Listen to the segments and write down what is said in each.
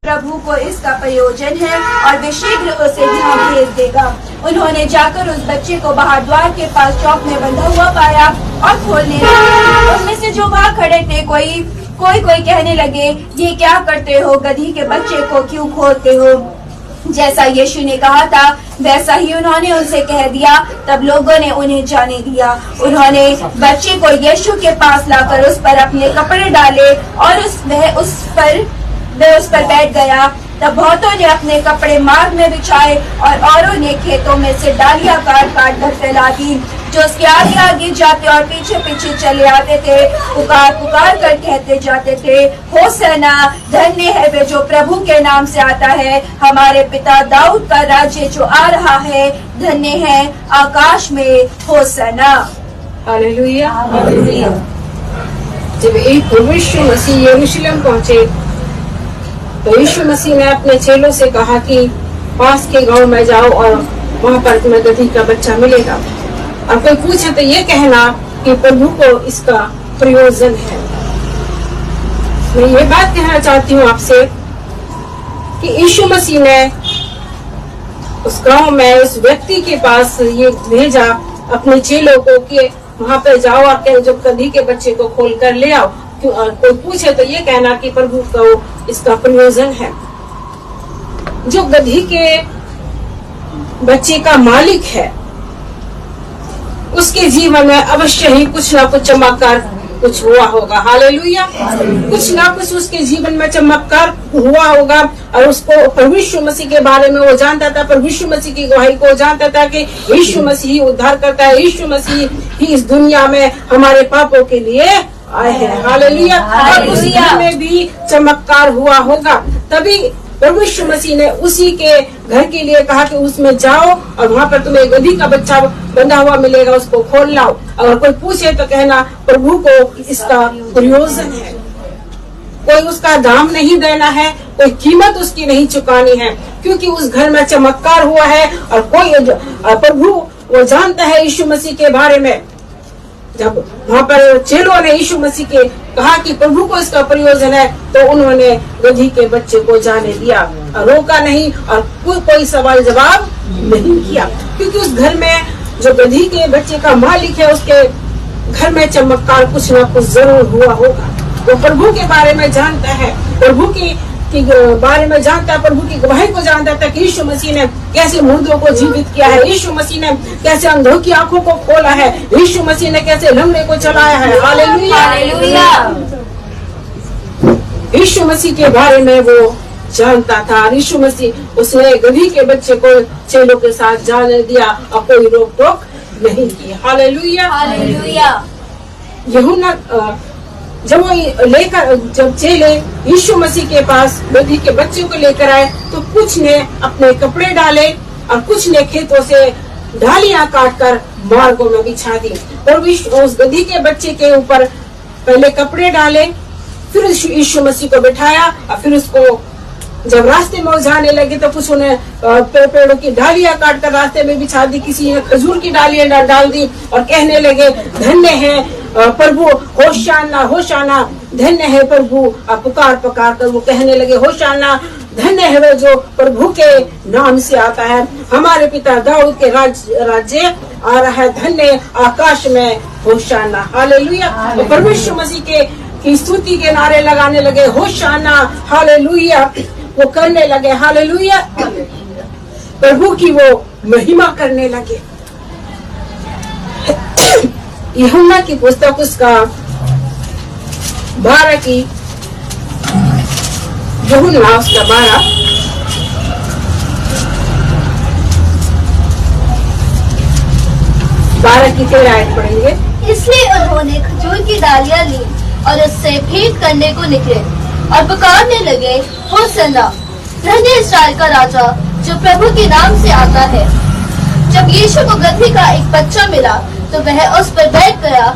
प्रभु को इसका प्रयोजन है और वे शीघ्र उसे यहाँ भेज देगा। उन्होंने जाकर उस बच्चे को बाहर द्वार के पास चौक में बंधा हुआ पाया और खोलने लगे। उनमें से जो वहाँ खड़े थे कोई कहने लगे, ये क्या करते हो? गधी के बच्चे को क्यों खोलते हो? जैसा यीशु ने कहा था वैसा ही उन्होंने उनसे कह दिया। तब लोगों ने उन्हें जाने दिया। उन्होंने बच्चे को यीशु के पास लाकर उस पर अपने कपड़े डाले और वह उस पर बैठ गया। तब बहुतों ने अपने कपड़े मार्ग में बिछाए और औरों ने खेतों में से डालियां काट कर फैला दी। जो उसके आगे आगे जाते और पीछे पीछे चले आते थे, पुकार कर कहते जाते थे, होसन्ना, धन्य है वे जो प्रभु के नाम से आता है, हमारे पिता दाऊद का राज्य जो आ रहा है, धन्य है आकाश में होसन्ना। Hallelujah, hallelujah. जब यीशु मसीह यरूशलेम पहुँचे तो यीशु मसीह ने अपने चेलों से कहा कि पास के गांव में जाओ और वहाँ पर तुम्हें गधी का बच्चा मिलेगा। और कोई पूछे तो ये कहना कि प्रभु को इसका प्रयोजन है। मैं ये बात कहना चाहती हूँ आपसे कि यीशु मसीह ने उस गांव में उस व्यक्ति के पास ये भेजा अपने चेलों को कि वहाँ पे जाओ और जो गधी के बच्चे को खोल कर ले आओ। कोई पूछे तो ये कहना कि प्रभु को इसका प्रयोजन है। जो गधी के बच्चे का मालिक है उसके जीवन में अवश्य ही कुछ ना कुछ चमत्कार कुछ हुआ होगा। हालेलुया, कुछ ना कुछ उसके जीवन में चमत्कार हुआ होगा। और उसको प्रभु यीशु मसीह के बारे में वो जानता था, प्रभु यीशु मसीह की गवाही को जानता था कि यीशु मसीह ही उद्धार करता है, यीशु मसीह ही इस दुनिया में हमारे पापों के लिए आए हैं। हालेलुया, और उस घर में भी चमत्कार हुआ होगा। तभी प्रभु यीशु मसीह ने उसी के घर के लिए कहा कि उसमें जाओ और वहाँ पर तुम्हें गधी का बच्चा बंधा हुआ मिलेगा, उसको खोल लाओ। अगर कोई पूछे तो कहना प्रभु को इसका प्रयोजन है। कोई उसका दाम नहीं देना है, कोई कीमत उसकी नहीं चुकानी है, क्योंकि उस घर में चमत्कार हुआ है। और कोई प्रभु वो जानता है यीशु मसीह के बारे में। जब वहाँ पर चेलों ने यीशु मसीह के कहा कि प्रभु को इसका प्रयोजन है तो उन्होंने गधी के बच्चे को जाने दिया, रोका नहीं और कोई सवाल जवाब नहीं किया, क्योंकि उस घर में जो गधी के बच्चे का मालिक है उसके घर में चमत्कार कुछ ना कुछ जरूर हुआ होगा। वो प्रभु के बारे में जानता है, प्रभु की बारे में जानता है, प्रभु की गवाही को जानता था कि यीशु मसीह ने कैसे मुर्दों को जीवित किया है, यीशु मसीह ने कैसे अंधों की आंखों को खोला है, यीशु मसीह ने कैसे लंगड़े को चलाया है। Hallelujah, hallelujah. यीशु मसीह के बारे में वो जानता था। यीशु मसीह उसने गधी के बच्चे को चेलों के साथ जाने दिया और कोई रोक टोक नहीं की। Hallelujah, hallelujah. यूहन्ना जब चेले यीशु मसीह के पास गधी के बच्चे को लेकर आए तो कुछ ने अपने कपड़े डाले और कुछ ने खेतों से डालियां काटकर मार्गों में बिछा दी। और उस गधी के बच्चे के ऊपर पहले कपड़े डाले, फिर यीशु मसीह को बिठाया और फिर उसको जब रास्ते में जाने लगे तो कुछ उन्हें पेड़ों की डालियां काटकर रास्ते में बिछा दी, किसी ने खजूर की डालियां डाल दी और कहने लगे धन्य है प्रभु, होशाना होशाना, धन्य है प्रभु। पुकार कर वो कहने लगे होशाना, धन्य है वो जो प्रभु के नाम से आता है, हमारे पिता दाऊद के राज्य आ रहा है, धन्य आकाश में होशाना। हालेलुया। प्रभु यीशु मसीह की स्तुति के नारे लगाने लगे, होशाना, हालेलुया, वो करने लगे। हालेलुया, प्रभु की वो महिमा करने लगे। यूहन्ना की पुस्तक उसका 12 की यूहन्ना उसका 12 की 13 आयत पढ़ेंगे। इसलिए उन्होंने खजूर की डालियां ली और उससे भेंट करने को निकले और पुकारने लगे, होसन्ना, धन्य इस्राएल का राजा जो प्रभु के नाम से आता है। जब यीशु को गधी का एक बच्चा मिला तो वह उस पर बैठ गया,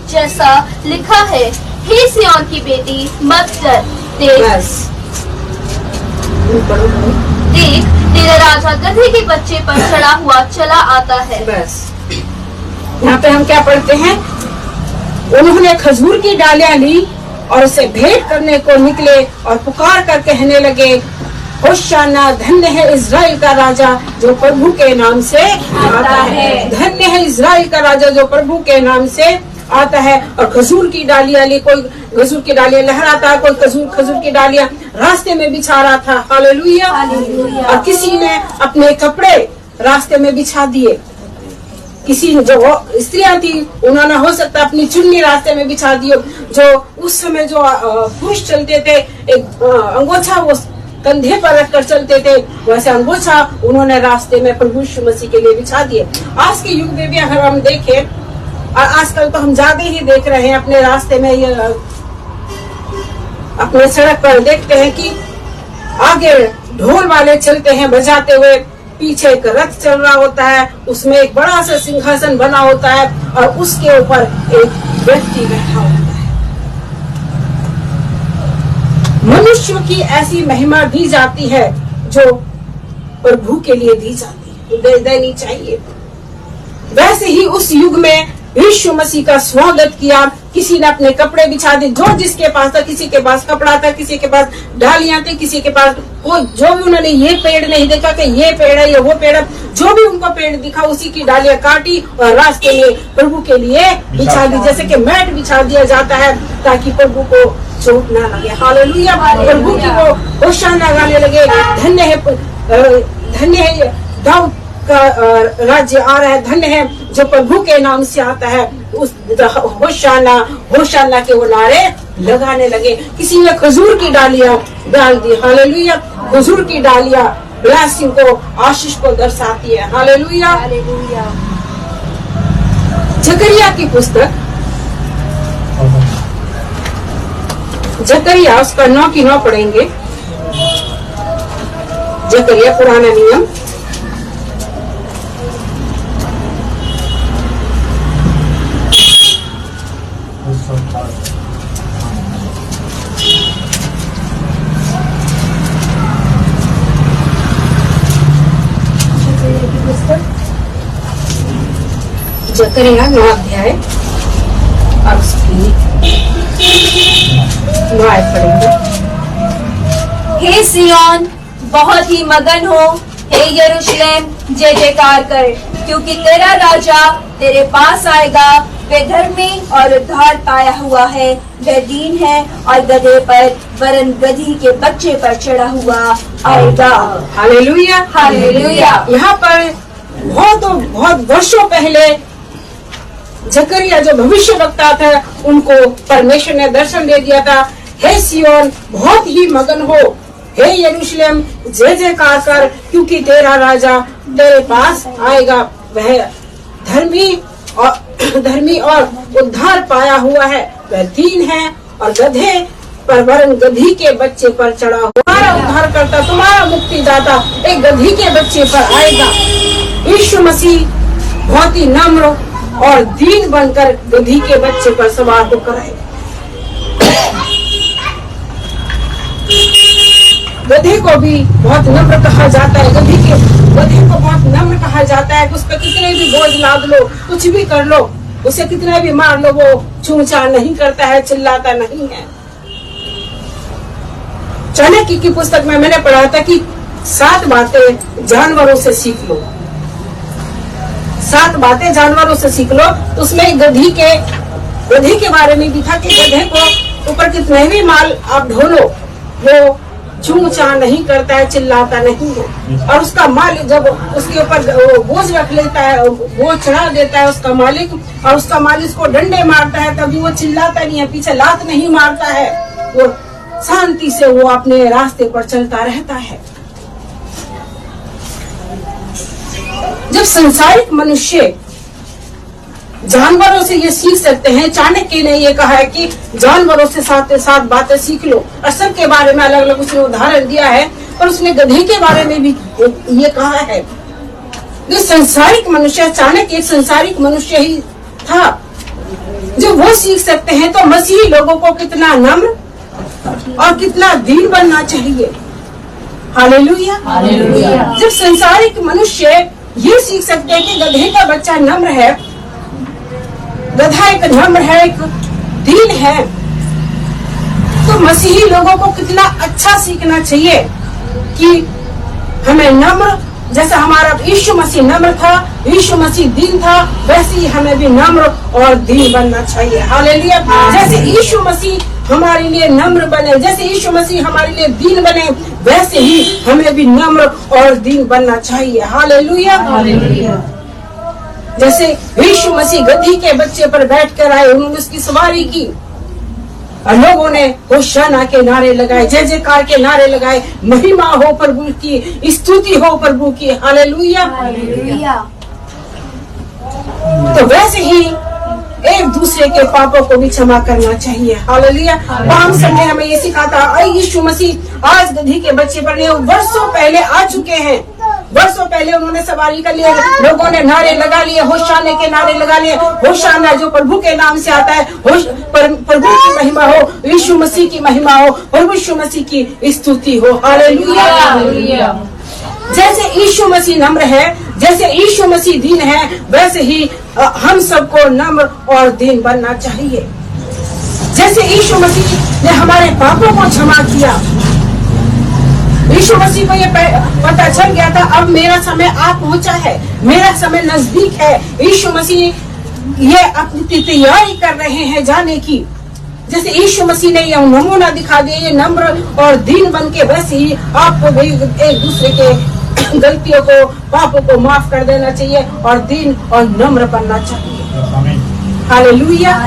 जैसा लिखा है, हे सिय्योन की बेटी मत डर, देख तेरा राजा गधी के बच्चे पर चढ़ा हुआ चला आता है। बस यहाँ पे हम क्या पढ़ते हैं? उन्होंने खजूर की डालियां ली और उसे भेंट करने को निकले और पुकार कर कहने लगे, होशाना, धन्य है इज़राइल का राजा जो प्रभु के नाम से आता है। धन्य है इज़राइल का राजा जो प्रभु के नाम से आता है। और खजूर की डालियां ले, कोई खजूर की डालियां लहराता है, कोई खजूर की डालियां रास्ते में बिछा रहा था। हालेलुया। और किसी ने अपने कपड़े रास्ते में बिछा दिए। किसी जो स्त्रियां थी उन्होंने हो सकता अपनी चुन्नी रास्ते में बिछा दी। जो उस समय जो पुरुष चलते थे, एक अंगोछा वो कंधे पर रखकर चलते थे, वैसे अंगोछा उन्होंने रास्ते में प्रभु यीशु मसीह के लिए बिछा दिए। आज के युग में भी अगर हम देखें, और आजकल तो हम ज्यादा ही देख रहे हैं अपने रास्ते में, ये अपने सड़क पर देखते हैं कि आगे ढोल वाले चलते हैं बजाते हुए, पीछे एक रथ चल रहा होता है, उसमें एक बड़ा सा सिंहासन बना होता है और उसके ऊपर एक व्यक्ति बैठा होता है। मनुष्यों की ऐसी महिमा दी जाती है जो प्रभु के लिए दी जाती है, देनी चाहिए। वैसे ही उस युग में यीशु मसीह का स्वागत किया। किसी ने अपने कपड़े बिछा दिए, जो जिसके पास था, किसी के पास कपड़ा था, किसी के पास डालियां थी, किसी के पास वो जो भी, उन्होंने ये पेड़ नहीं देखा कि ये पेड़ है, ये वो पेड़ है, जो भी उनको पेड़ दिखा उसी की डालियां काटी और रास्ते में प्रभु के लिए बिछा दी, जैसे कि मैट बिछा दिया जाता है ताकि प्रभु को चोट ना लगे। हालेलुया। प्रभु की वो होशाना गाने लगे, धन्य है दाऊद का राज्य आ रहा है, धन्य है जो प्रभु के नाम से आता है। उस होशाना के वो नारे लगाने लगे। किसी ने खजूर की डालियां डाल दी। हालेलुया। खजूर की डालियां ब्लेसिंग को, आशीष को दर्शाती है। हालेलुया। जकरिया की पुस्तक, जकरिया उसका 9 की 9 पढ़ेंगे। जकरिया पुराना नियम, जकरिया 9 अध्याय और उसकी 9 आयत पढ़ेंगे। हे सिय्योन, बहुत ही मगन हो, हे यरूशलेम जय जयकार कर, क्योंकि तेरा राजा तेरे पास आएगा। वह धर्मी और उद्धार पाया हुआ है, वह दीन है और गधे पर वरन गधी के बच्चे पर चढ़ा हुआ आएगा। हालेलुया। हालेलुया। यहाँ पर बहुत वर्षों पहले जकरिया जो भविष्य वक्ता था, उनको परमेश्वर ने दर्शन दे दिया था। हे सिय्योन, बहुत ही मगन हो, हे यरूशलेम जय जयकार कर, क्योंकि तेरा राजा तेरे पास आएगा। वह धर्मी और उद्धार पाया हुआ है, वह दीन है और गधे पर वरन गधी के बच्चे पर चढ़ा हुआ। तुम्हारा उद्धार करता, तुम्हारा मुक्तिदाता एक गधी के बच्चे पर आएगा। यीशु मसीह बहुत ही नम्र और दीन बनकर गधी के बच्चे पर सवार होकर आएगा। गधे को भी बहुत नम्र कहा जाता है, गधे को बहुत नम्र कहा जाता है। उस पर कितने भी बोझ लाद लो, कुछ भी कर लो, उसे कितना भी मार लो, वो चूंचा नहीं करता है, चिल्लाता नहीं है। चाणक्य की पुस्तक में मैंने पढ़ा था कि 7 बातें जानवरों से सीख लो, 7 बातें जानवरों से सीख लो। तो उसमें गधी के बारे में भी था कि गधे को ऊपर कितने भी माल आप ढोलो, वो चूंचा नहीं करता है, चिल्लाता नहीं है। और उसका मालिक जब उसके ऊपर बोझ रख लेता है, बोझ चढ़ा देता है उसका मालिक, और उसका मालिक उसको डंडे मारता है, तभी वो चिल्लाता नहीं है, पीछे लात नहीं मारता है, वो शांति से वो अपने रास्ते पर चलता रहता है। जब संसारिक मनुष्य जानवरों से ये सीख सकते हैं, चाणक्य ने ये कहा है कि जानवरों से 7 बातें सीख लो। और सबके बारे में अलग अलग उसने उदाहरण दिया है, पर उसने गधे के बारे में भी ये कहा है। जो संसारिक मनुष्य, चाणक्य एक संसारिक मनुष्य ही था, जो वो सीख सकते हैं, तो मसीही लोगों को कितना नम्र और कितना दीन बनना चाहिए। हालेलुया। जब संसारिक मनुष्य ये सीख सकते हैं कि गधे का बच्चा नम्र है, गधा एक नम्र है, एक दीन है, तो मसीही लोगों को कितना अच्छा सीखना चाहिए। कि हमें नम्र, जैसे हमारा यीशु मसीह नम्र था, यीशु मसीह दीन था, वैसे ही हमें भी नम्र और दीन बनना चाहिए। हालेलुया। जैसे यीशु मसीह हमारे लिए नम्र बने, जैसे यीशु मसीह हमारे लिए दीन बने, वैसे ही हमें भी नम्र और दीन बनना चाहिए। हालेलुया। जैसे यीशु मसीह गधी के बच्चे पर बैठकर आए, उन्होंने उसकी सवारी की और लोगों ने होशाना के नारे लगाए, जय जयकार के नारे लगाए, महिमा हो प्रभु की, स्तुति हो प्रभु की। हालेलुया। तो वैसे ही एक दूसरे के पापों को भी क्षमा करना चाहिए। हालेलुया। पाम संडे हमें ये सिखाता, यीशु मसीह आज गधी के बच्चे पर नहीं, वर्षों पहले आ चुके हैं। वर्षों पहले उन्होंने सवारी कर लिया, लोगों ने नारे लगा लिए, होशाने के नारे लगा लिए। होशाना जो प्रभु के नाम से आता है, प्रभु की महिमा हो, यीशु मसीह की महिमा हो, प्रभु यीशु मसीह की स्तुति हो। हालेलुया। जैसे यीशु मसीह नम्र है, जैसे यीशु मसीह दीन है, वैसे ही हम सबको नम्र और दीन बनना चाहिए। जैसे यीशु मसीह ने हमारे पापों को क्षमा किया, यीशु मसीह को ये पता चल गया था अब मेरा समय आ पहुंचा है, मेरा समय नजदीक है। यीशु मसीह ये अपनी तैयारी कर रहे हैं जाने की। जैसे यीशु मसीह ने ये नमूना दिखा दिया, ये नम्र और दीन बन के, वैसे ही आपको भी एक दूसरे के गलतियों को, पापों को माफ कर देना चाहिए और दीन और नम्र बनना चाहिए। हालेलुया।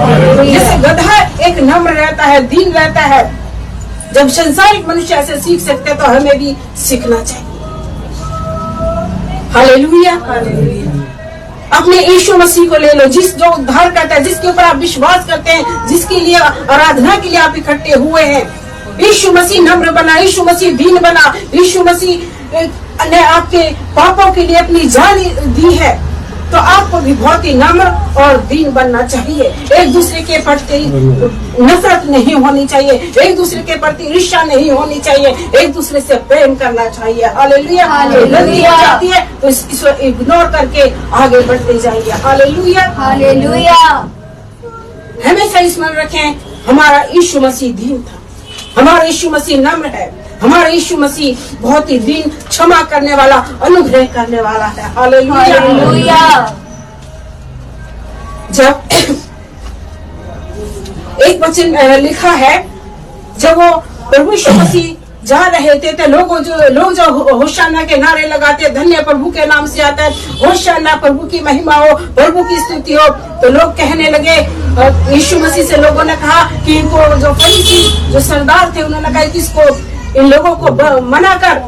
जैसे गधा एक नम्र रहता है, दीन रहता है, जब संसारिक मनुष्य ऐसे सीख सकते तो हमें भी सीखना चाहिए। हालेलुया। अपने यीशु मसीह को ले लो, जो उद्धार करता है, जिसके ऊपर आप विश्वास करते हैं, जिसके लिए आराधना के लिए आप इकट्ठे हुए हैं। यीशु मसीह नम्र बना, यीशु मसीह दीन बना, यीशु मसीह ने आपके पापों के लिए अपनी जान दी है, तो आपको भी बहुत ही नम्र और दीन बनना चाहिए। एक दूसरे के प्रति नफरत नहीं होनी चाहिए, एक दूसरे के प्रति ईर्ष्या नहीं होनी चाहिए, एक दूसरे से प्रेम करना चाहिए। हालेलुया। गलती हो जाती है तो इसको इग्नोर करके आगे बढ़ते जाइए। हालेलुया। हालेलुया। हमेशा स्मरण रखें, हमारा यीशु मसीह दीन था, हमारा यीशु मसीह नम्र है, हमारा यीशु मसीह बहुत ही दीन, क्षमा करने वाला, अनुग्रह करने वाला है। हालेलुया। जब एक वचन लिखा है, जब वो प्रभु यीशु मसीह जा रहे थे तो लोग जो होशाना के नारे लगाते, धन्य प्रभु के नाम से आता है, होशाना, प्रभु की महिमा हो, प्रभु की स्तुति हो, तो लोग कहने लगे, यीशु मसीह से लोगों ने कहा कि इनको जो फरीसी, जो सरदार थे, उन्होंने कहा कि इसको, इन लोगों को मना कर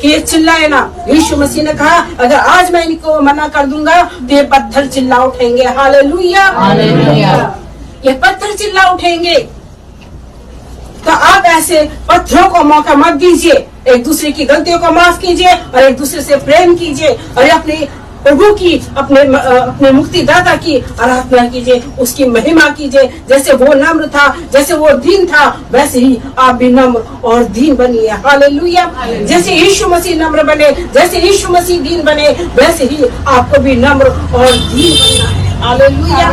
कि ये चिल्लाए ना। यीशु मसीह ने कहा अगर आज मैं इनको मना कर दूंगा तो ये पत्थर चिल्ला उठेंगे। हालेलुया। ये पत्थर चिल्ला उठेंगे। तो आप ऐसे पत्थरों को मौका मत दीजिए, एक दूसरे की गलतियों को माफ कीजिए और एक दूसरे से प्रेम कीजिए और अपने प्रभु की, अपने मुक्तिदाता की आराधना कीजिए, उसकी महिमा कीजिए। जैसे वो नम्र था, जैसे वो दीन था, वैसे ही आप भी नम्र और दीन बनिए। हालेलुया। जैसे यीशु मसीह नम्र बने, जैसे यीशु मसीह दीन बने, वैसे ही आपको भी नम्र और दीन बनना है। हालेलुया।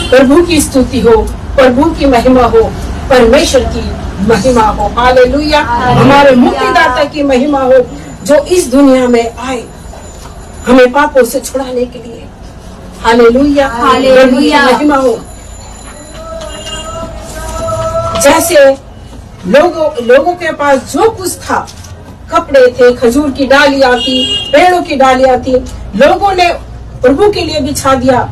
प्रभु की स्तुति हो, प्रभु की महिमा हो, परमेश्वर की महिमा हो। हालेलुया। हमारे मुक्तिदाता की महिमा हो, जो इस दुनिया में आए हमें पापों से छुड़ाने के लिए। हालेलुया। हालेलुया। महिमा हो। जैसे लोगों के पास जो कुछ था, कपड़े थे, खजूर की डालियां थी, पेड़ों की डालियां थी, लोगों ने प्रभु के लिए बिछा दिया।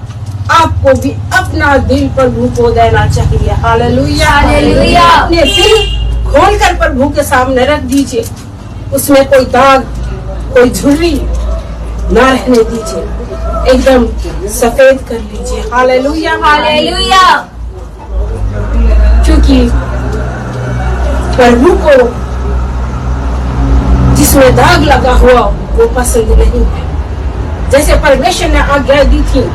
आपको भी अपना दिल प्रभु को देना चाहिए। हालेलुया। हालेलुया। अपने दिल खोलकर प्रभु के सामने रख दीजिए, उसमें कोई दाग, कोई झुर्री ना रहने दीजिए, एकदम सफेद कर लीजिए। हालेलुया। हालेलुया। क्योंकि प्रभु को जिसमें दाग लगा हुआ वो पसंद नहीं है। जैसे परमेश्वर ने आज्ञा दी थी,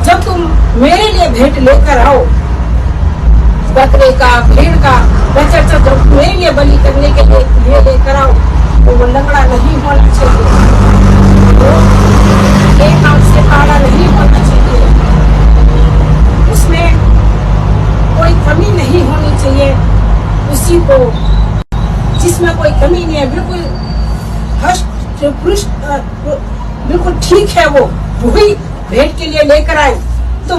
जब तुम मेरे लिए भेंट लेकर आओ, बकरे का, भेड़ का बच्चा, जब मेरे लिए बलि करने के लिए लेकर आओ, तो वो लंगड़ा नहीं होना चाहिए, वो एक हाथ से काला नहीं होना चाहिए, उसमें कोई कमी नहीं होनी चाहिए। उसी को जिस उसमें कोई कमी नहीं है, बिल्कुल हष्ट पुष्ट बिल्कुल ठीक है, वो वही भेंट के लिए लेकर आए। तो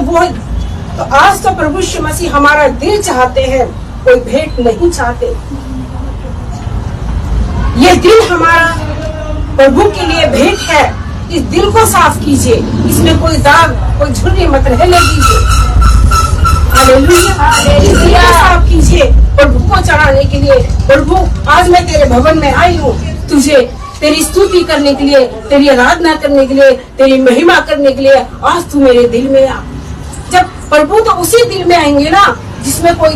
आज तो प्रभु यीशु मसीह हमारा दिल चाहते हैं, कोई भेंट नहीं चाहते। ये दिल हमारा प्रभु के लिए भेंट है। इस दिल को साफ कीजिए, इसमें कोई दाग कोई झुर्री मत रहने दीजिए। हालेलुया। साफ कीजिए प्रभु को चढ़ाने के लिए। प्रभु आज मैं तेरे भवन में आई हूँ, तुझे तेरी स्तुति करने के लिए, तेरी आराधना करने के लिए, तेरी महिमा करने के लिए। आज तू मेरे दिल में आ। जब प्रभु तो उसी दिल में आएंगे ना जिसमें कोई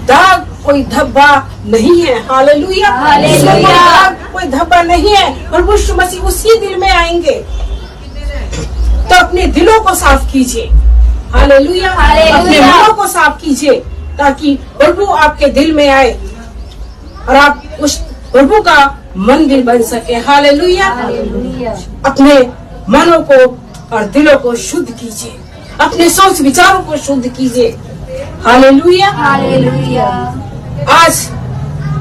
दाग कोई धब्बा नहीं है। हालेलुया। कोई दाग कोई धब्बा नहीं है। प्रभु यीशु मसीह उसी दिल में आएंगे। तो अपने दिलों को साफ कीजिए। हालेलुया। अपने मनों को साफ कीजिए ताकि प्रभु आपके दिल में आए और आप उस प्रभु का मंदिर बन सके। हालेलुया। अपने मनों को और दिलों को शुद्ध कीजिए, अपने सोच विचारों को शुद्ध कीजिए। हालेलुया। आज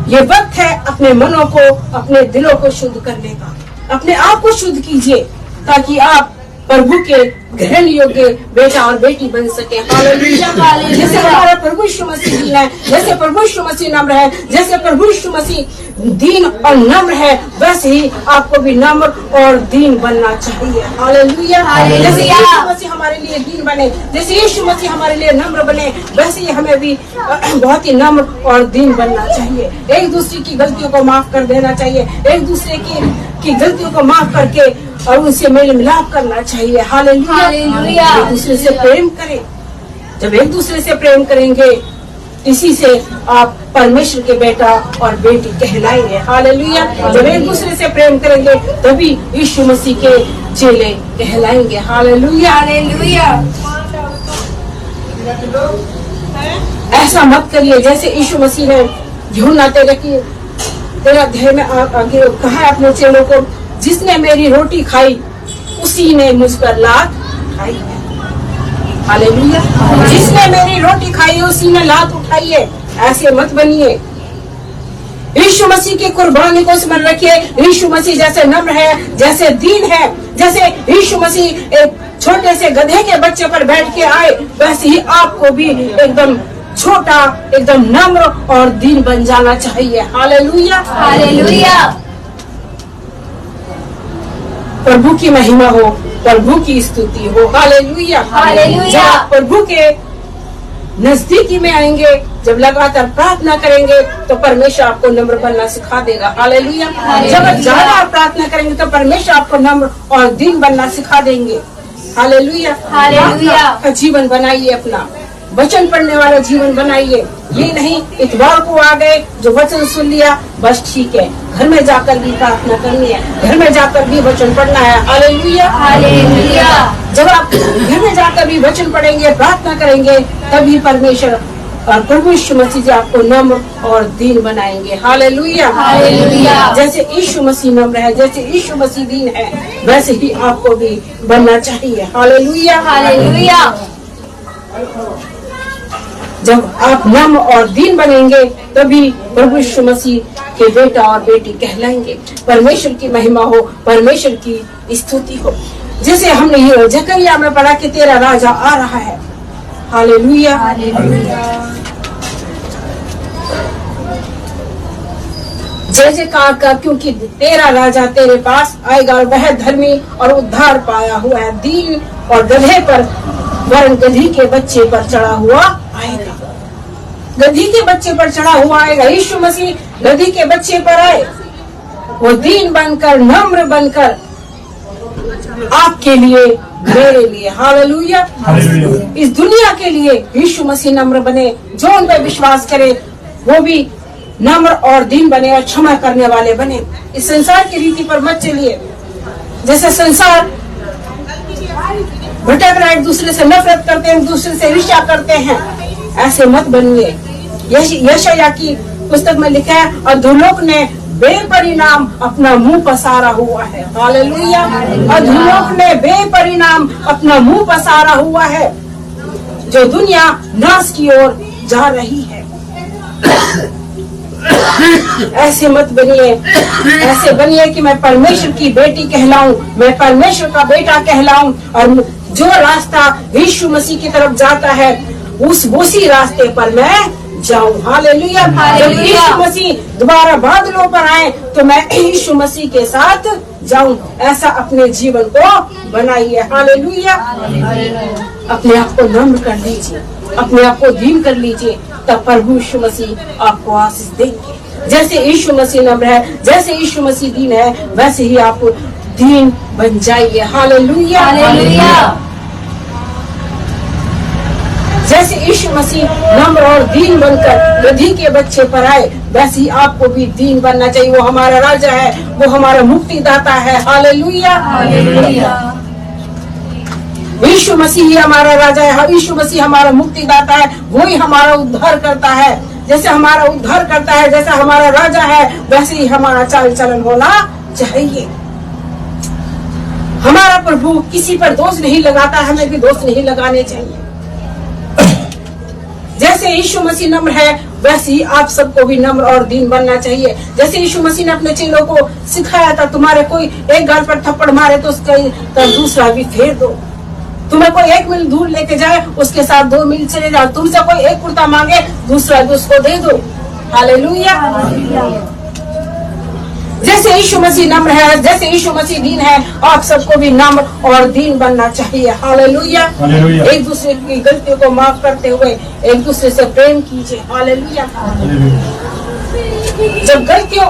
ये वक्त है अपने मनों को अपने दिलों को शुद्ध करने का। अपने आप को शुद्ध कीजिए ताकि आप प्रभु के ग्रहण योग्य बेटा और बेटी बन सके। हालेलुया। जैसे हमारा प्रभु यीशु मसीह दीन है, जैसे प्रभु यीशु मसीह नम्र है, जैसे प्रभु यीशु मसीह दीन और नम्र है, वैसे ही आपको भी नम्र और दीन बनना चाहिए। हालेलुया। जैसे यीशु मसीह हमारे लिए दीन बने, जैसे यीशु मसीह हमारे लिए नम्र बने, वैसे ही हमें भी बहुत ही नम्र और दीन बनना चाहिए। एक दूसरे की गलतियों को माफ कर देना चाहिए, एक दूसरे की गलतियों को माफ करके और उनसे मेल मिलाप करना चाहिए। हालेलुया। एक दूसरे से प्रेम करें। जब एक दूसरे से प्रेम करेंगे, इसी से आप परमेश्वर के बेटा और बेटी कहलाएंगे। हालेलुया। जब एक दूसरे से प्रेम करेंगे तभी यीशु मसीह के चेले कहलाएंगे। हालेलुया। ऐसा मत करिए जैसे यीशु मसीह ने यूहन्ना तेरा अध्याय में आगे कहा अपने चेलों को, जिसने मेरी रोटी खाई उसी ने मुझ पर लात उठाई है। हालेलुया। जिसने मेरी रोटी खाई उसी ने लात उठाई है। ऐसे मत बनिए। यीशु मसीह की कुर्बानी को स्मरण रखिए। यीशु मसीह जैसे नम्र है, जैसे दीन है, जैसे यीशु मसीह एक छोटे से गधे के बच्चे पर बैठ के आए, वैसे ही आपको भी एकदम छोटा, एकदम नम्र और दीन बन जाना चाहिए। हालेलुया। प्रभु की महिमा हो, प्रभु की स्तुति हो। हालेलुया। जब प्रभु के नजदीकी में आएंगे, जब लगातार प्रार्थना करेंगे तो परमेश्वर आपको नम्र बनना सिखा देगा। हालेलुया। जब ज्यादा प्रार्थना करेंगे तो परमेश्वर आपको नम्र और दीन बनना सिखा देंगे। हालेलुया। का जीवन बनाइए, अपना वचन पढ़ने वाला जीवन बनाइए। ये नहीं इतवार को आ गए, जो वचन सुन लिया बस ठीक है, घर में जाकर भी प्रार्थना करनी है, घर में जाकर भी वचन पढ़ना है। हालेलुया। जब आप घर में जाकर भी वचन पढ़ेंगे, प्रार्थना करेंगे, तभी परमेश्वर और प्रभु यीशु मसीह जी आपको नम्र और दीन बनाएंगे। हालेलुया। जैसे यीशु मसीह नम्र है, जैसे यीशु मसीह दीन है, वैसे ही आपको भी बनना चाहिए। हालेलुया। जब आप नम्र और दीन बनेंगे तभी प्रभु यीशु मसीह के बेटा और बेटी कहलाएंगे। परमेश्वर की महिमा हो, परमेश्वर की स्तुति हो। जैसे हमने ये जकरिया में पढ़ा कि तेरा राजा आ रहा है। हालेलुया। जय जयकार का, क्योंकि तेरा राजा तेरे पास आएगा और वह धर्मी और उद्धार पाया हुआ है, दीन और गधे पर वरन गधी के बच्चे पर चढ़ा हुआ आएगा। गधी के बच्चे पर चढ़ा हुआ आएगा। यीशु मसीह गधी के बच्चे पर आए, वो दीन बनकर, नम्र बनकर आपके लिए, मेरे लिए। हालेलुया। इस दुनिया के लिए यीशु मसीह नम्र बने। जो उन पर विश्वास करे वो भी नम्र और दीन बने और क्षमा करने वाले बने। इस संसार की रीति पर मत चलिए। जैसे संसार भटक रहा है, एक दूसरे से नफरत करते हैं, एक दूसरे से ईर्ष्या करते हैं, ऐसे मत बनिए। यशायाह की पुस्तक में लिखा है, अधोलोक ने बेपरिणाम अपना मुंह पसारा हुआ है। हालेलुया। अधोलोक ने बेपरिणाम अपना मुंह पसारा हुआ है, जो दुनिया नाश की ओर जा रही है। ऐसे मत बनिए, ऐसे बनिए कि मैं परमेश्वर की बेटी कहलाऊं, मैं परमेश्वर का बेटा कहलाऊं, और जो रास्ता यीशु मसीह की तरफ जाता है उसी रास्ते पर मैं जाऊं। हालेलुया। जब यीशु मसीह दोबारा बादलों पर आए तो मैं यीशु मसीह के साथ जाऊं। ऐसा अपने जीवन को बनाइए। हालेलुया। अपने आप को नम्र कर लीजिए, अपने आप को दीन कर लीजिए, तब प्रभु यीशु मसीह आपको आशीष देंगे। जैसे यीशु मसीह नम्र है, जैसे यीशु मसीह दीन है, वैसे ही आप दीन बन जाइए। हालेलुया। जैसे यीशु मसीह नम्र और दीन बनकर गधी के बच्चे पर आए, वैसे ही आपको भी दीन बनना चाहिए। वो हमारा राजा है, वो हमारा मुक्तिदाता है। हालेलुया। यीशु मसीह ही हमारा राजा है, यीशु मसीह हमारा मुक्तिदाता है, वो ही हमारा उद्धार करता है। जैसे हमारा उद्धार करता है, जैसा हमारा राजा है, वैसे ही हमारा चाल चलन होना चाहिए। हमारा प्रभु किसी पर दोष नहीं लगाता, हमें भी दोष नहीं लगाने चाहिए। जैसे यीशु मसीह नम्र है, वैसे ही आप सबको भी नम्र और दीन बनना चाहिए। जैसे यीशु मसीह ने अपने चेलों को सिखाया था, तुम्हारे कोई एक गाल पर थप्पड़ मारे तो उसका दूसरा भी फेर दो। तुम्हें कोई 1 मील दूर लेके जाए, उसके साथ 2 मील चले जाओ। तुमसे कोई एक कुर्ता मांगे, दूसरा भी उसको दे दो। हालेलुया। जैसे यीशु मसीह नम्र है, जैसे यीशु मसीह दीन है, आप सबको भी नम्र और दीन बनना चाहिए। हालेलुया। एक दूसरे की गलतियों को माफ करते हुए एक दूसरे से प्रेम कीजिए। हालेलुया। जब गलतियों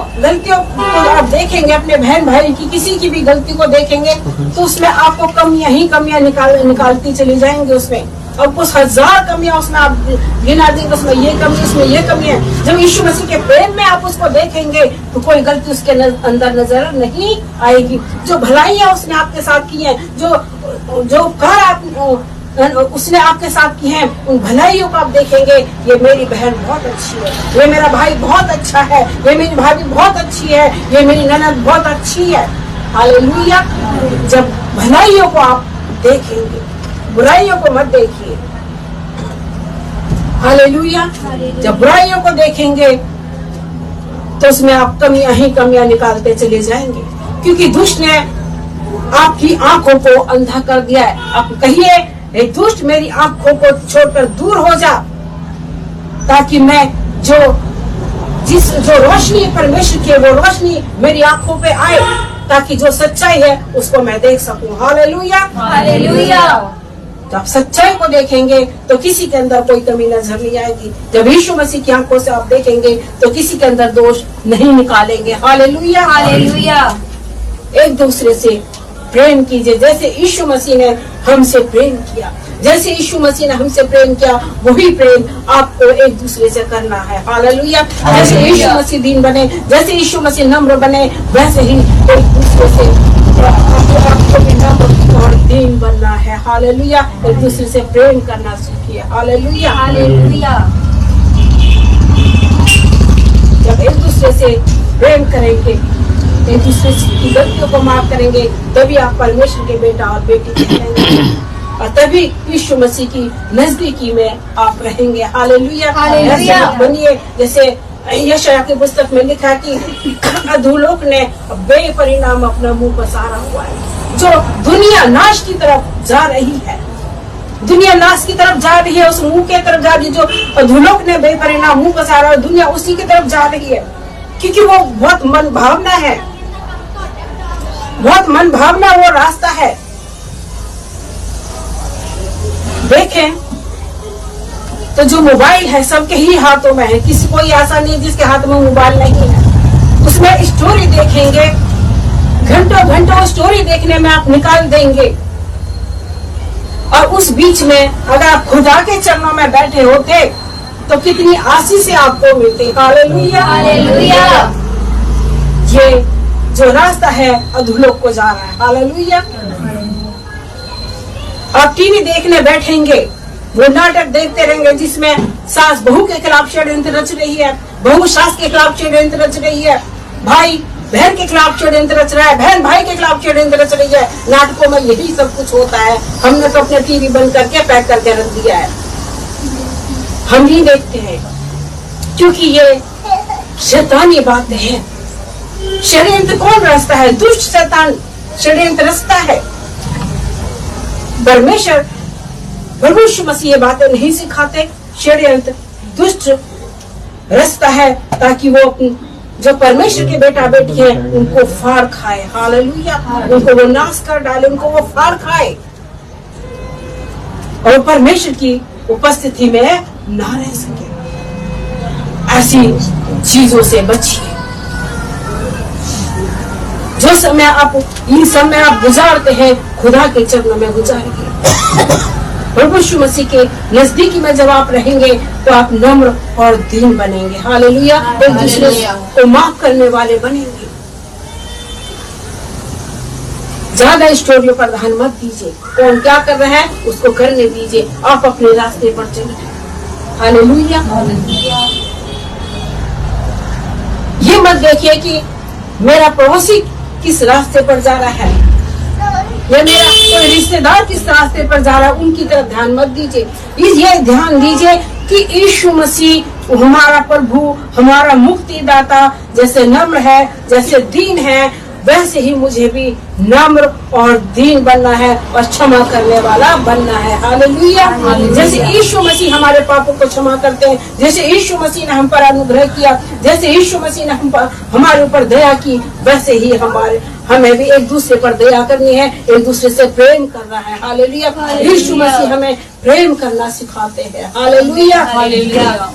को आप देखेंगे, अपने बहन भाई की किसी की भी गलती को देखेंगे, तो उसमें आपको कमियां निकालती चली जाएंगी। उसमें और कुछ 1000 कमियां उसमें आप गिना देंगे, उसमें ये कमी, उसमें ये कमी है। जब यीशु मसीह के प्रेम में आप उसको देखेंगे तो कोई गलती उसके अंदर नजर नहीं आएगी। जो भलाइयां उसने आपके साथ की हैं, जो उपकार उसने आपके साथ की हैं, उन भलाइयों को आप देखेंगे, ये मेरी बहन बहुत अच्छी है, ये मेरा भाई बहुत अच्छा है, ये मेरी भाभी बहुत अच्छी है, ये मेरी ननद बहुत अच्छी है। हालेलुया। जब भलाइयों को आप देखेंगे, बुराइयों को मत देखिए। हालेलुया। जब बुराइयों को देखेंगे तो उसमें आप कमियां निकालते चले जाएंगे, क्योंकि दुष्ट ने आपकी आंखों को अंधा कर दिया है। आप कहिए, हे दुष्ट, मेरी आंखों को छोड़कर दूर हो जा, ताकि मैं जो रोशनी परमेश्वर की, वो रोशनी मेरी आंखों पे आए, ताकि जो सच्चाई है उसको मैं देख सकूं। हालेलुया। जब आप सच्चाई को देखेंगे तो किसी के अंदर कोई कमी नजर नहीं आएगी। जब यीशु मसीह की आंखों से आप देखेंगे तो किसी के अंदर दोष नहीं निकालेंगे। हालेलुया। एक दूसरे से प्रेम कीजिए, जैसे यीशु मसीह ने हमसे प्रेम किया। जैसे यीशु मसीह ने हमसे प्रेम किया, वही प्रेम आपको एक दूसरे से करना है। हालेलुया। जैसे यीशु मसीह दीन बने, जैसे यीशु मसीह नम्र बने, वैसे ही एक दूसरे से आपको भी नम्र और दीन बनना है। हालेलुया। एक दूसरे से प्रेम करना सीखिए। हालेलुया। जब एक दूसरे से प्रेम करेंगे, एक दूसरे की गलतियों को माफ करेंगे, तभी आप परमेश्वर के बेटा और बेटी कहेंगे, और तभी यीशु मसीह की नजदीकी में आप रहेंगे। हालेलुया। बनिए जैसे यशायाह की पुस्तक में लिखा कि अधोलोक ने बेपरिणाम अपना मुंह पसारा हुआ है। जो दुनिया नाश की तरफ जा रही है, दुनिया नाश की तरफ जा रही है, उस मुंह के तरफ जा रही है। जो अधोलोक ने बेपरिणाम मुंह पसारा है, दुनिया उसी की तरफ जा रही है, क्योंकि वो बहुत मन भावना है, बहुत मन भावना वो रास्ता है। देखें तो जो मोबाइल है सबके ही हाथों में है, किसी कोई ऐसा नहीं जिसके हाथ में मोबाइल नहीं है। उसमें स्टोरी देखेंगे, घंटों स्टोरी देखने में आप निकाल देंगे, और उस बीच में अगर आप खुदा के चरणों में बैठे होते तो कितनी आशीष आपको मिलती। हालेलुया। ये जो रास्ता है अधोलोक को जा रहा है। हालेलुया। आप टीवी देखने बैठेंगे, वो नाटक देखते रहेंगे जिसमें सास बहू के खिलाफ षड्यंत्र रच रही है, बहू सास के खिलाफ षड्यंत्र रच रही है, भाई बहन के खिलाफ षड्यंत्र रच रहा है, बहन भाई के खिलाफ षड्यंत्र रच रही है। नाटकों में यही सब कुछ होता है। हमने तो अपने टीवी बंद करके पैक करके रख दिया है, हम नहीं देखते हैं, क्योंकि ये शैतानी बातें हैं। षड्यंत्र कौन रचता है? दुष्ट शैतान षड्यंत्र रचता है। परमेश्वर प्रभु यीशु मसीह ये बातें नहीं सिखाते। षड्यंत्र दुष्ट रचता है ताकि वो जो परमेश्वर के बेटा बेटी हैं उनको फाड़ खाए। हालेलुया। उनको वो नाश कर डाले, उनको वो फाड़ खाए और परमेश्वर की उपस्थिति में ना रह सके। ऐसी चीजों से बचिए। जो समय आप इन समय आप गुजारते हैं खुदा के चरणों में गुजारिए। प्रभु यीशु मसीह के नजदीकी में जब आप रहेंगे तो आप नम्र और दीन बनेंगे। हालेलुया। एक दूसरे को माफ करने वाले बनेंगे। ज्यादा स्टोरियों पर ध्यान मत दीजिए। कौन क्या कर रहा है उसको करने दीजिए। आप अपने रास्ते पर चलिए। हालेलुया। ये मत देखिए कि मेरा पड़ोसी किस रास्ते पर जा रहा है या मेरा कोई रिश्तेदार किस रास्ते पर जा रहा है, उनकी तरफ ध्यान मत दीजिए। ये ध्यान दीजिए कि यीशु मसीह हमारा प्रभु, हमारा मुक्तिदाता जैसे नम्र है, जैसे दीन है, वैसे ही मुझे भी नम्र और दीन बनना है और क्षमा करने वाला बनना है। हालेलुया। जैसे यीशु मसीह हमारे पापों को क्षमा करते हैं, जैसे यीशु मसीह ने हम पर अनुग्रह किया, जैसे यीशु मसीह ने हमारे ऊपर दया की, वैसे ही हमें भी एक दूसरे पर दया करनी है, एक दूसरे से प्रेम करना है। हालेलुया। यीशु मसीह हमें प्रेम करना सिखाते हैं। हालेलुया।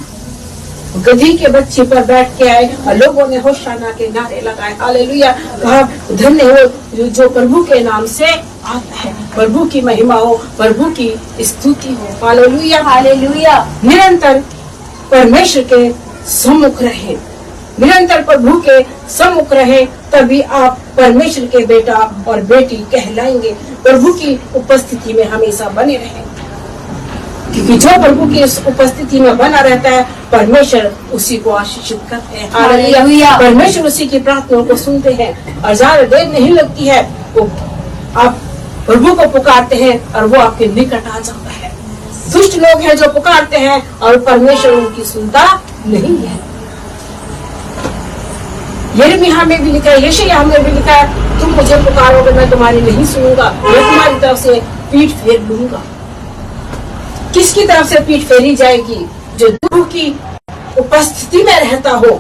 गधी के बच्चे पर बैठ के आए और लोगों ने होशाना के नारे लगाए। हालेलुया। कहा धन्य हो जो प्रभु के नाम से आता है। प्रभु की महिमा हो, प्रभु की स्तुति हो। हालेलुया। हालेलुया। निरंतर परमेश्वर के सम्मुख रहे, निरंतर प्रभु के सम्मुख रहे, तभी आप परमेश्वर के बेटा और बेटी कहलाएंगे। प्रभु की उपस्थिति में हमेशा बने रहें, क्योंकि जो प्रभु की उपस्थिति में बना रहता है परमेश्वर उसी को आशीषित करते हैं। हालेलुया। परमेश्वर उसी की प्रार्थनाओं को सुनते हैं और ज्यादा देर नहीं लगती है तो आप प्रभु को पुकारते हैं और वो आपके निकट आ जाता है। दुष्ट लोग हैं जो पुकारते हैं और परमेश्वर उनकी सुनता नहीं है। यिर्मयाह में भी लिखा है, यशायाह में भी लिखा है, तुम मुझे पुकारोगे मैं तुम्हारी नहीं सुनूंगा, मैं तुम्हारी तरफ से पीठ फेर लूंगा। किसकी तरफ से पीठ फेरी जाएगी? जो प्रभु की उपस्थिति में रहता हो,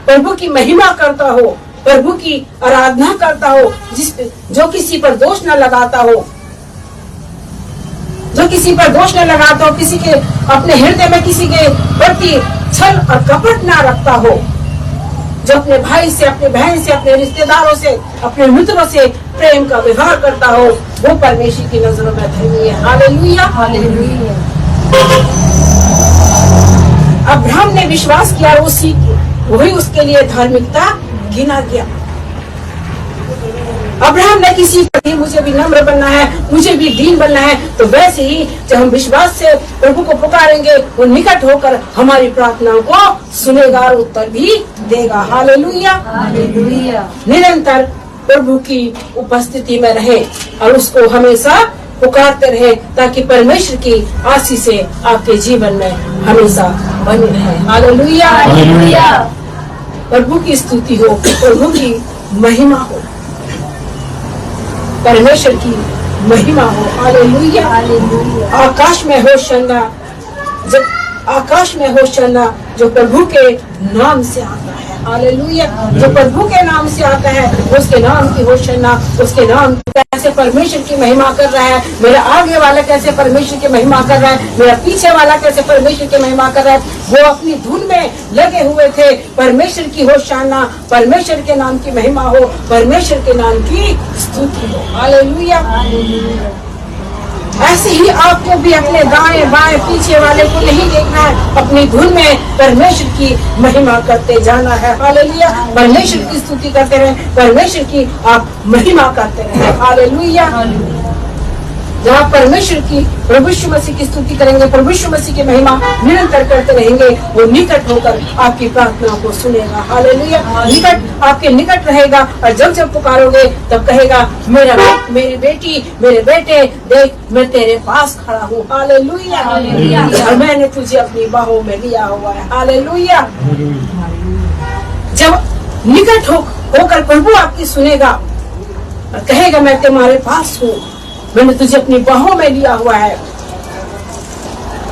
प्रभु की महिमा करता हो, प्रभु की आराधना करता हो, जो किसी पर दोष न लगाता हो, जो किसी पर दोष न लगाता हो, किसी के अपने हृदय में किसी के प्रति छल और कपट ना रखता हो, जो अपने भाई से, अपने बहन से, अपने रिश्तेदारों से, अपने मित्रों से प्रेम का व्यवहार करता हो, वो परमेश्वर की नजरों में धन्य है। हालेलुया। हालेलुया। अब्राहम ने विश्वास किया, वही उसके लिए धार्मिकता गिना गया। अब्राहम ने किसी को मुझे भी नम्र बनना है, मुझे भी दीन बनना है, तो वैसे ही जब हम विश्वास से प्रभु को पुकारेंगे वो निकट होकर हमारी प्रार्थनाओं को सुनेगा और उत्तर भी देगा। हालेलुया। हालेलुया। निरंतर प्रभु की उपस्थिति में रहे और उसको हमेशा पुकारते रहे ताकि परमेश्वर की आशीष से आपके जीवन में हमेशा बनी रहे। हालेलुया। हालेलुया। प्रभु की स्तुति हो, प्रभु की महिमा हो, परमेश्वर की महिमा हो। हालेलुया। हालेलुया। आकाश में होशाना, जब आकाश में होशाना जो प्रभु के नाम से आता है। हालेलुया। जो प्रभु के नाम से आता है उसके नाम की होशाना, उसके नाम कैसे परमेश्वर की महिमा कर रहा है, मेरा आगे वाला कैसे परमेश्वर की महिमा कर रहा है, मेरा पीछे वाला कैसे परमेश्वर की महिमा कर रहा है। वो अपनी धुन में लगे हुए थे। परमेश्वर की होशाना, परमेश्वर के नाम की महिमा हो, परमेश्वर के नाम की स्तुति हो। हालेलुया। ऐसे ही आपको भी अपने दाएं बाएं पीछे वाले को नहीं देखना है, अपनी धुन में परमेश्वर की महिमा करते जाना है। हालेलुया। परमेश्वर की स्तुति करते रहे, परमेश्वर की आप महिमा करते रहे। हालेलुया। जब आप परमेश्वर की, प्रभु यीशु मसीह की स्तुति करेंगे, प्रभु यीशु मसीह की महिमा निरंतर करते रहेंगे, वो निकट होकर आपकी प्रार्थनाओं को सुनेगा। हालेलुया। निकट आपके निकट रहेगा और जब जब पुकारोगे तब कहेगा मेरी बेटी, मेरे बेटे, देख मैं तेरे पास खड़ा हूँ। हालेलुया। और मैंने तुझे अपनी बाहों में लिया हुआ है। हालेलुया। जब निकट होकर प्रभु आपकी सुनेगा और कहेगा मैं तुम्हारे पास हूँ, मैंने तुझे अपनी बाहों में लिया हुआ है,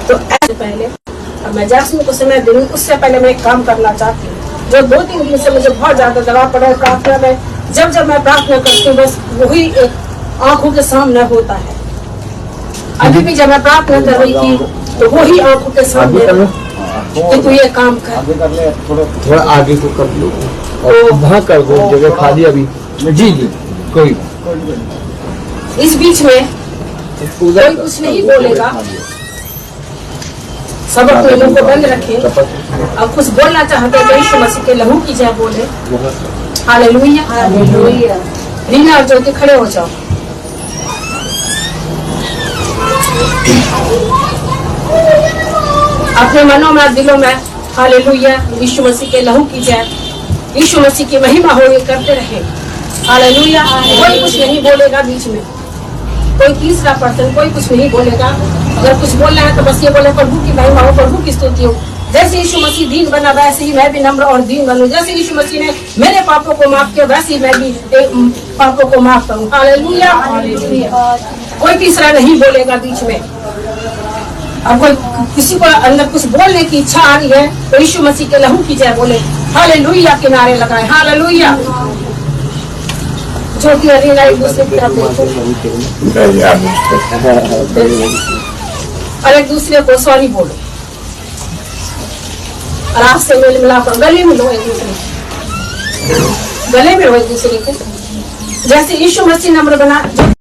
तो ऐसे पहले अब मैं जैस्मिन को समय दूँ, उससे पहले मैं एक काम करना चाहती हूँ जो 2-3 दिन से मुझे बहुत ज्यादा दबाव पड़ा है प्रार्थना में। जब मैं प्रार्थना करती हूँ बस वही एक आंखों के सामने होता है। अभी भी जब मैं प्रार्थना कर रही थी तो वही आंखों के सामने कि तू ये काम कर, थोड़ा आगे को कर लो और वहाँ कर दो, जगह खाली अभी। जी जी कोई इस बीच में कोई कुछ नहीं बोलेगा, सब अपने मुंह को बंद रखे। अब कुछ बोलना चाहते हैं तो यीशु मसीह के लहू की जय बोले। Hallelujah hallelujah. रीना और ज्योति खड़े हो जाओ। अपने मनों में दिलों में हालेलुया यीशु मसीह के लहू की जय, यीशु मसीह की महिमा हो ये करते रहे। हालेलुया। कोई कुछ नहीं बोलेगा बीच में, कोई तीसरा पर्सन कोई कुछ नहीं बोलेगा। अगर कुछ बोलना है तो बस ये बोले प्रभु की महिमा हो, प्रभु की स्तुति हो। जैसे यीशु मसीह दीन बना वैसे ही मैं भी नम्र और दीन बनूं। जैसे यीशु मसीह ने मेरे पापों को माफ किया वैसे ही मैं भी पापों को माफ करूं। Hallelujah hallelujah. कोई तीसरा नहीं बोलेगा बीच में। अब कोई किसी को अंदर कुछ बोलने की इच्छा आ रही है तो यीशु मसीह के लहू की जय बोले। हालेलुया के नारे लगाए। हालेलुया। जो कि अरीना एक दूसरे की तरफ और एक दूसरे को सॉरी बोलो और आप से मेल मिलाप गले में लो, एक दूसरे गले में लो एक दूसरे के। जैसे यीशु मसीह नम्र बना